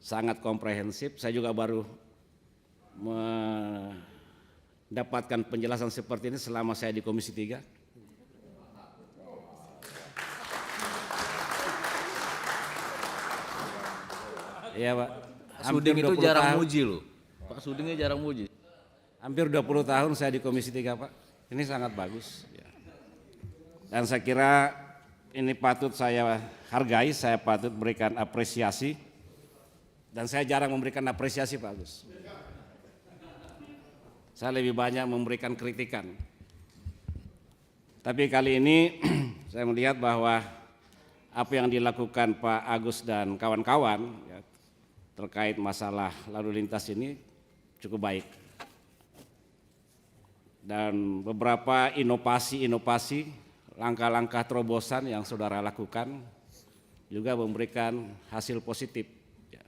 sangat komprehensif. Saya juga baru mendapatkan penjelasan seperti ini selama saya di Komisi 3. Iya Pak. Suding itu jarang muji loh. Pak Sudingnya jarang muji. Hampir 20 tahun saya di Komisi 3 Pak. Ini sangat bagus. Dan saya kira ini patut saya hargai, saya patut berikan apresiasi. Dan saya jarang memberikan apresiasi Pak Agus. Saya lebih banyak memberikan kritikan. Tapi kali ini saya melihat bahwa apa yang dilakukan Pak Agus dan kawan-kawan ya, terkait masalah lalu lintas ini cukup baik. Dan beberapa inovasi, langkah-langkah terobosan yang saudara lakukan juga memberikan hasil positif. Ya.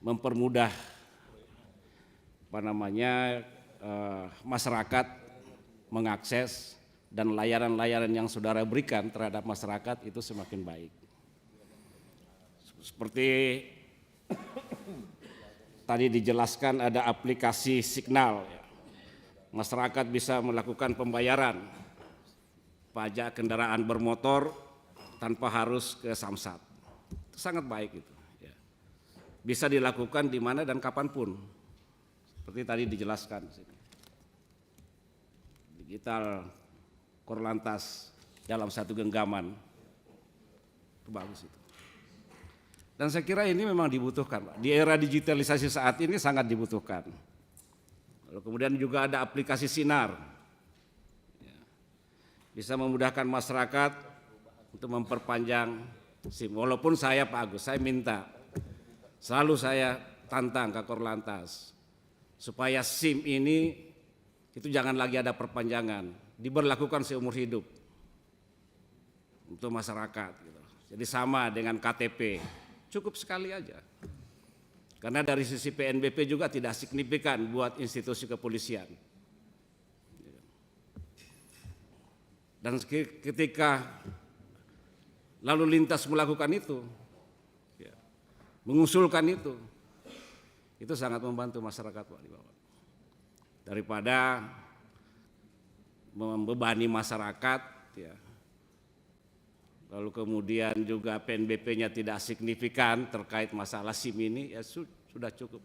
Mempermudah masyarakat mengakses dan layanan-layanan yang saudara berikan terhadap masyarakat itu semakin baik. Seperti tadi dijelaskan ada aplikasi Signal, ya. Masyarakat bisa melakukan pembayaran pajak kendaraan bermotor tanpa harus ke Samsat. Itu sangat baik itu. Ya. Bisa dilakukan di mana dan kapanpun. Seperti tadi dijelaskan. Digital Korlantas dalam satu genggaman. Itu bagus itu. Dan saya kira ini memang dibutuhkan, Pak. Di era digitalisasi saat ini sangat dibutuhkan. Lalu kemudian juga ada aplikasi Sinar. Ya. Bisa memudahkan masyarakat untuk memperpanjang SIM. Walaupun saya Pak Agus, saya minta, selalu saya tantang ke Korlantas, supaya SIM ini itu jangan lagi ada perpanjangan, diberlakukan seumur hidup untuk masyarakat. Gitu. Jadi sama dengan KTP. Cukup sekali aja. Karena dari sisi PNBP juga tidak signifikan buat institusi kepolisian. Dan ketika lalu lintas melakukan itu, mengusulkan itu sangat membantu masyarakat Pak di bawah. Daripada membebani masyarakat, ya. Lalu kemudian juga PNBP-nya tidak signifikan terkait masalah SIM ini, ya sudah cukup.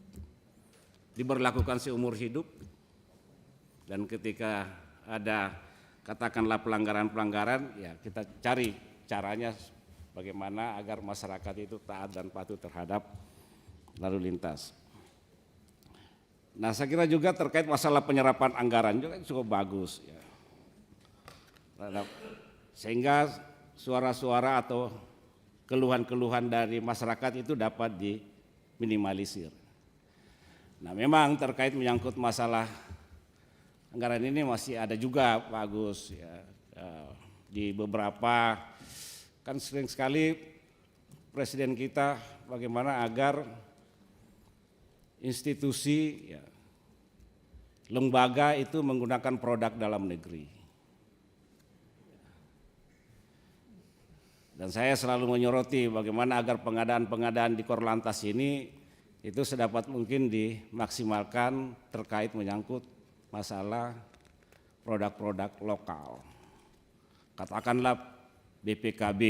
Diberlakukan seumur hidup, dan ketika ada katakanlah pelanggaran-pelanggaran, ya kita cari caranya bagaimana agar masyarakat itu taat dan patuh terhadap lalu lintas. Nah, saya kira juga terkait masalah penyerapan anggaran juga cukup bagus, ya. Sehingga suara-suara atau keluhan-keluhan dari masyarakat itu dapat diminimalisir. Nah, memang terkait menyangkut masalah anggaran ini masih ada juga Pak Agus, ya, di beberapa, kan sering sekali Presiden kita bagaimana agar institusi, ya, lembaga itu menggunakan produk dalam negeri. Dan saya selalu menyoroti bagaimana agar pengadaan-pengadaan di Korlantas ini itu sedapat mungkin dimaksimalkan terkait menyangkut masalah produk-produk lokal. Katakanlah BPKB,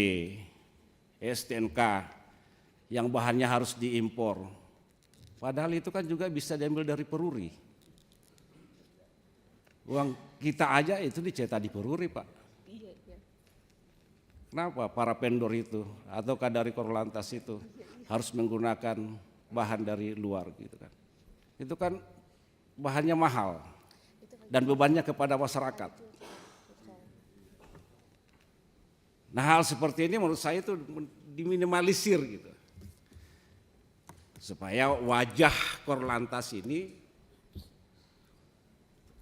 STNK yang bahannya harus diimpor. Padahal itu kan juga bisa diambil dari peruri. Uang kita aja itu dicetak di peruri Pak. Kenapa para vendor itu ataukah dari Korlantas itu harus menggunakan bahan dari luar gitu kan? Itu kan bahannya mahal dan bebannya kepada masyarakat. Nah, hal seperti ini menurut saya itu diminimalisir gitu. Supaya wajah Korlantas ini,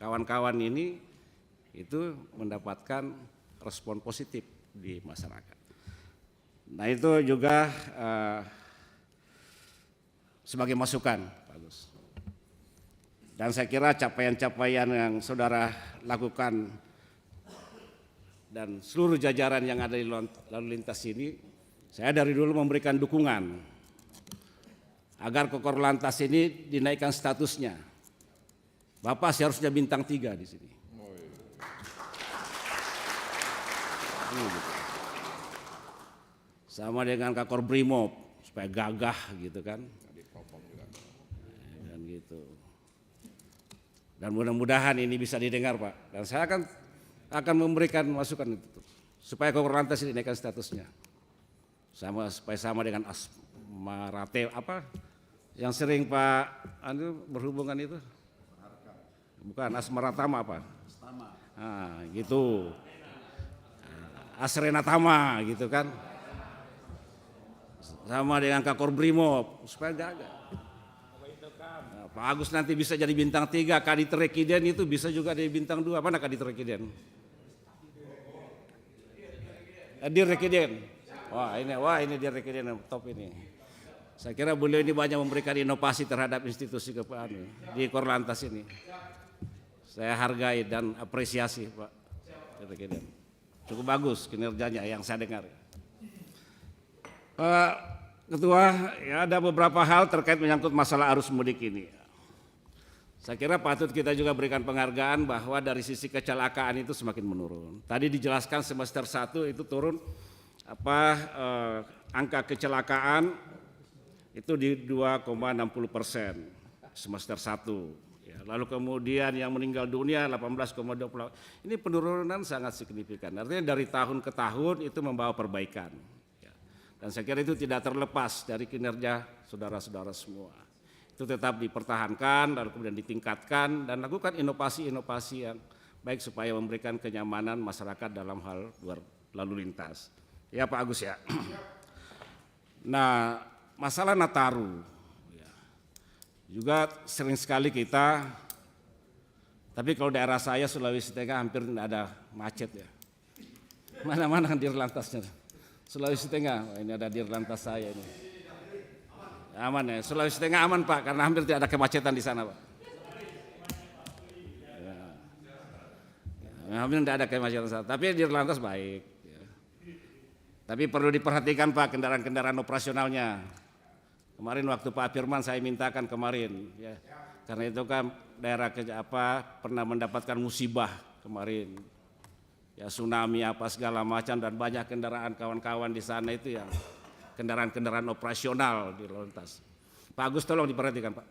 kawan-kawan ini itu mendapatkan respon positif di masyarakat. Nah, itu juga sebagai masukan Pak Agus. Dan saya kira capaian-capaian yang saudara lakukan dan seluruh jajaran yang ada di lalu lintas ini, saya dari dulu memberikan dukungan agar Kakor Lantas ini dinaikkan statusnya. Bapak seharusnya bintang 3 di sini. Gitu. Sama dengan Kakor Brimob supaya gagah gitu kan. Dan gitu. Dan mudah-mudahan ini bisa didengar Pak. Dan saya akan memberikan masukan itu supaya Kakor Lantas ini dinaikkan statusnya. Supaya sama dengan Asmarate apa yang sering Pak berhubungan itu. Bukan Asmaratama apa? Nah, gitu. Asrenatama gitu kan. Sama dengan Kakor Brimob supaya gagah. Nah, Pak Agus nanti bisa jadi bintang 3, Kadit Rekiden itu bisa juga jadi bintang 2. Mana Kadit Rekiden? Dir Rekiden. Wah ini Dir Rekiden yang top ini. Saya kira beliau ini banyak memberikan inovasi terhadap institusi kepanan di Korlantas ini. Saya hargai dan apresiasi Pak Dir Rekiden. Cukup bagus kinerjanya yang saya dengar. Pak Ketua, ya ada beberapa hal terkait menyangkut masalah arus mudik ini. Saya kira patut kita juga berikan penghargaan bahwa dari sisi kecelakaan itu semakin menurun. Tadi dijelaskan semester 1 itu turun angka kecelakaan itu di 2,60% semester 1. Ya, lalu kemudian yang meninggal dunia 18,20. Ini penurunan sangat signifikan. Artinya dari tahun ke tahun itu membawa perbaikan. Dan saya kira itu tidak terlepas dari kinerja saudara-saudara semua. Itu tetap dipertahankan, lalu kemudian ditingkatkan, dan lakukan inovasi-inovasi yang baik supaya memberikan kenyamanan masyarakat dalam hal lalu lintas. Ya Pak Agus ya. Nah masalah Nataru, ya, juga sering sekali kita, tapi kalau daerah saya Sulawesi Tengah hampir tidak ada macet ya. Mana-mana di lantasnya. Sulawesi Tengah, ini ada di lantas saya ini. Aman ya, Sulawesi Tengah aman Pak, karena hampir tidak ada kemacetan di sana Pak. Ya, hampir tidak ada kemacetan di sana, tapi di lantas baik. Ya. Tapi perlu diperhatikan Pak kendaraan-kendaraan operasionalnya. Kemarin waktu Pak Firman saya mintakan kemarin, ya, karena itu kan daerah pernah mendapatkan musibah kemarin. Ya tsunami apa segala macam dan banyak kendaraan kawan-kawan di sana itu yang kendaraan-kendaraan operasional di lalu lintas. Pak Agus tolong diperhatikan Pak.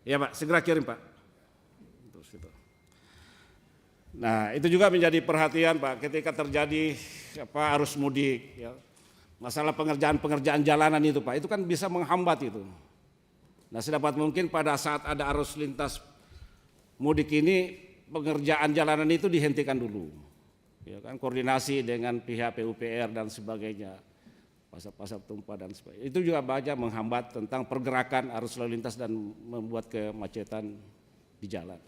Ya Pak, segera kirim Pak. Terus itu. Nah itu juga menjadi perhatian Pak ketika terjadi arus mudik. Ya. Masalah pengerjaan jalanan itu Pak, itu kan bisa menghambat itu. Nah sedapat mungkin pada saat ada arus lintas mudik ini pengerjaan jalanan itu dihentikan dulu. Ya kan koordinasi dengan pihak PUPR dan sebagainya, pasar-pasar tumpah dan sebagainya. Itu juga banyak menghambat tentang pergerakan arus lalu lintas dan membuat kemacetan di jalan.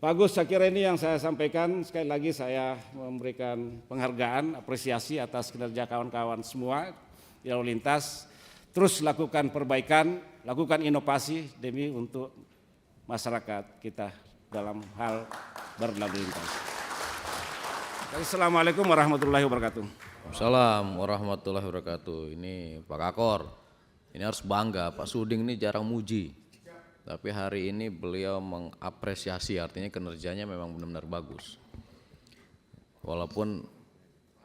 Pak Agus, saya kira ini yang saya sampaikan. Sekali lagi saya memberikan penghargaan, apresiasi atas kinerja kawan-kawan semua di lalu lintas. Terus lakukan perbaikan, lakukan inovasi demi untuk masyarakat kita dalam hal berlalu lintas. Assalamualaikum warahmatullahi wabarakatuh. Assalamualaikum warahmatullahi wabarakatuh. Ini Pak Kakor, ini harus bangga. Pak Suding ini jarang muji, tapi hari ini beliau mengapresiasi, artinya kinerjanya memang benar-benar bagus. Walaupun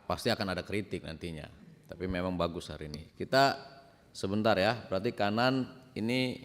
pasti akan ada kritik nantinya, tapi memang bagus hari ini. Kita sebentar ya, berarti kanan ini